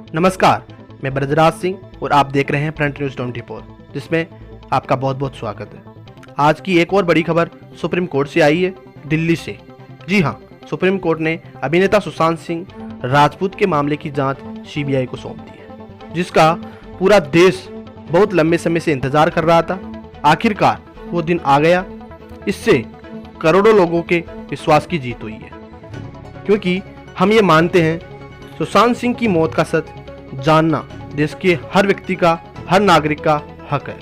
नमस्कार, मैं ब्रजराज सिंह और आप देख रहे हैं फ्रंट न्यूज 24, जिसमें आपका बहुत बहुत स्वागत है। आज की एक और बड़ी खबर सुप्रीम कोर्ट से आई है, दिल्ली से। जी हाँ, सुप्रीम कोर्ट ने अभिनेता सुशांत सिंह राजपूत के मामले की जांच सीबीआई को सौंप दी है, जिसका पूरा देश बहुत लंबे समय से इंतजार कर रहा था। आखिरकार वो दिन आ गया। इससे करोड़ों लोगों के विश्वास की जीत हुई है, क्योंकि हम ये मानते हैं सुशांत सिंह की मौत का सच जानना देश के हर व्यक्ति का, हर नागरिक का हक है।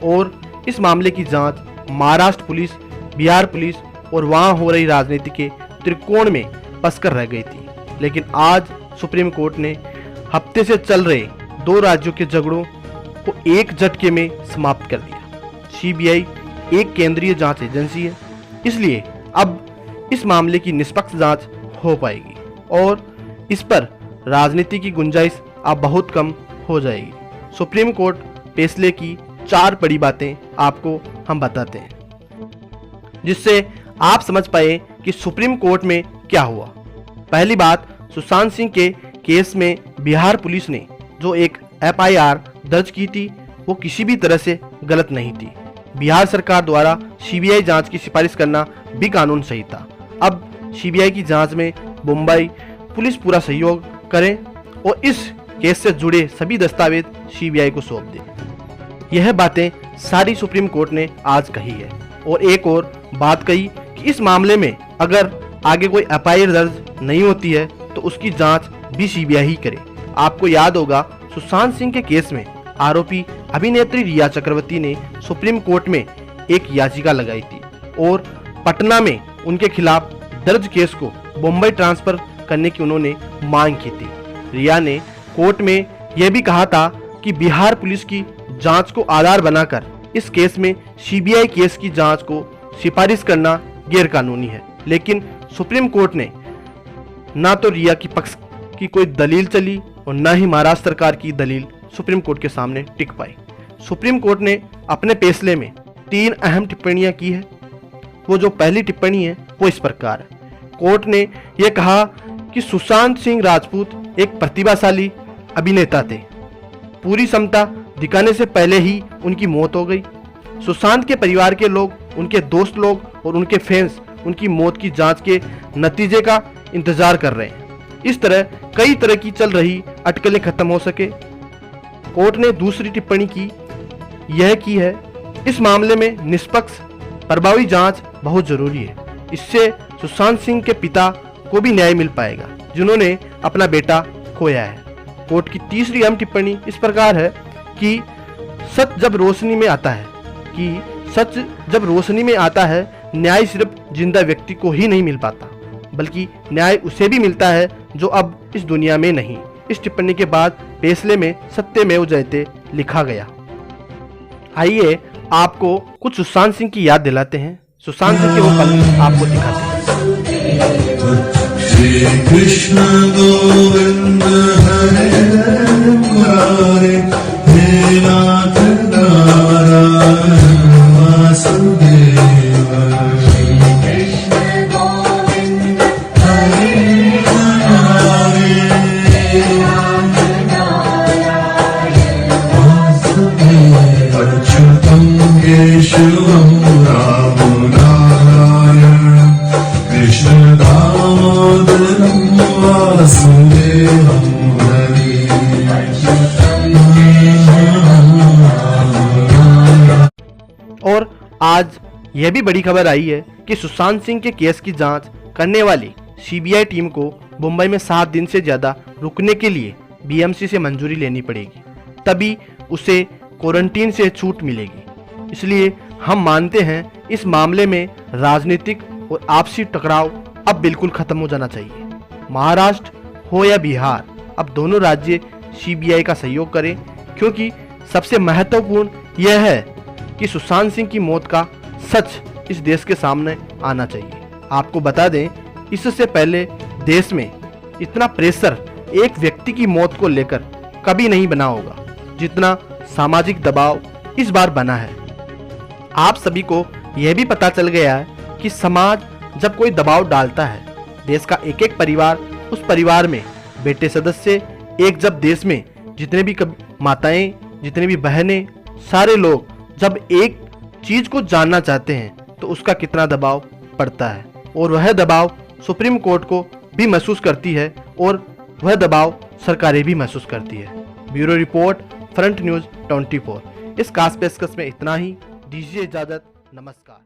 और इस मामले की जांच महाराष्ट्र पुलिस, बिहार पुलिस और वहां हो रही राजनीति के त्रिकोण में फंसकर रह गई थी। लेकिन आज सुप्रीम कोर्ट ने हफ्ते से चल रहे दो राज्यों के झगड़ों को एक झटके में समाप्त कर दिया। सीबीआई एक केंद्रीय जांच एजेंसी है, इसलिए अब इस मामले की निष्पक्ष जांच हो पाएगी और इस पर राजनीति की गुंजाइश अब बहुत कम हो जाएगी। सुप्रीम कोर्ट फैसले की 4 बड़ी बातें आपको हम बताते हैं, जिससे आप समझ पाए कि सुप्रीम कोर्ट में क्या हुआ। पहली बात, सुशांत सिंह के केस में बिहार पुलिस ने जो एक एफआईआर दर्ज की थी, वो किसी भी तरह से गलत नहीं थी। बिहार सरकार द्वारा सीबीआई जांच की सिफारिश करना भी कानून सही था। अब सीबीआई की जांच में मुंबई पुलिस पूरा सहयोग करे और इस केस से जुड़े सभी दस्तावेज सीबीआई को सौंप दे। यह बातें सारी सुप्रीम कोर्ट ने आज कही है। और एक और बात कही कि इस मामले में अगर आगे कोई एफआईआर दर्ज नहीं होती है तो उसकी जांच भी सीबीआई ही करे। आपको याद होगा, सुशांत सिंह के केस में आरोपी अभिनेत्री रिया चक्रवर्ती ने सुप्रीम कोर्ट में एक याचिका लगाई थी और पटना में उनके खिलाफ दर्ज केस को मुंबई ट्रांसफर करने की उन्होंने मांग की थी। रिया ने कोर्ट में यह भी कहा था कि बिहार पुलिस की जांच को आधार बनाकर इस केस में सीबीआई केस की जांच को सिफारिश करना गैरकानूनी है। लेकिन सुप्रीम कोर्ट ने ना तो रिया की पक्ष की कोई दलील चली और न ही महाराष्ट्र सरकार की दलील सुप्रीम कोर्ट के सामने टिक पाई। सुप्रीम कोर्ट ने अपने फैसले में 3 अहम टिप्पणियां की है। वो जो पहली टिप्पणी है वो इस प्रकार है। कोर्ट ने यह कहा कि सुशांत सिंह राजपूत एक प्रतिभाशाली अभिनेता थे। पूरी क्षमता दिखाने से पहले ही उनकी मौत हो गई। सुशांत के परिवार के लोग, उनके दोस्त लोग और उनके फैंस उनकी मौत की जांच के नतीजे का इंतजार कर रहे हैं। इस तरह कई तरह की चल रही अटकलें खत्म हो सके। कोर्ट ने दूसरी टिप्पणी यह की है, इस मामले में निष्पक्ष प्रभावी जांच बहुत जरूरी है। इससे सुशांत सिंह के पिता को भी न्याय मिल पाएगा, जिन्होंने अपना बेटा खोया है। कोर्ट की तीसरी अहम टिप्पणी इस प्रकार है कि सच जब रोशनी में आता है, न्याय सिर्फ जिंदा व्यक्ति को ही नहीं मिल पाता, बल्कि न्याय उसे भी मिलता है जो अब इस दुनिया में नहीं। इस टिप्पणी के बाद फैसले में सत्यमेव जयते लिखा गया। आइए आपको कुछ सुशांत सिंह की याद दिलाते हैं। सुशांत सिंह के वो पल आपको दिखाते हैं। श्री कृष्ण गोविंद हरे मुरारे, हे नाथ नारायण वासुदेव। श्री कृष्ण गोविंद हरे मुरारे, हे नाथ नारायण वासुदेव। अच्युतं केशवं रामं नारायण, कृष्ण दामोदरं वासुदेवं हरे। और आज यह भी बड़ी खबर आई है कि सुशांत सिंह के केस की जांच करने वाली सीबीआई टीम को मुंबई में 7 दिन से ज्यादा रुकने के लिए बीएमसी से मंजूरी लेनी पड़ेगी, तभी उसे क्वारंटीन से छूट मिलेगी। इसलिए हम मानते हैं इस मामले में राजनीतिक और आपसी टकराव अब बिल्कुल खत्म हो जाना चाहिए। महाराष्ट्र हो या बिहार, अब दोनों राज्य सीबीआई का सहयोग करें, क्योंकि सबसे महत्वपूर्ण यह है कि सुशांत सिंह की मौत का सच इस देश के सामने आना चाहिए। आपको बता दें, इससे पहले देश में इतना प्रेशर एक व्यक्ति की मौत को लेकर कभी नहीं बना होगा जितना सामाजिक दबाव इस बार बना है। आप सभी को यह भी पता चल गया है कि समाज जब कोई दबाव डालता है, देश का एक एक परिवार उस परिवार में बेटे सदस्य एक जब देश में जितने भी माताएं, जितने भी बहनें, सारे लोग जब एक चीज को जानना चाहते हैं तो उसका कितना दबाव पड़ता है, और वह दबाव सुप्रीम कोर्ट को भी महसूस करती है और वह दबाव सरकारें भी महसूस करती है। Bureau report, front news 24। इस खास पेशकश में इतना ही। दीजिए इजाजत। नमस्कार।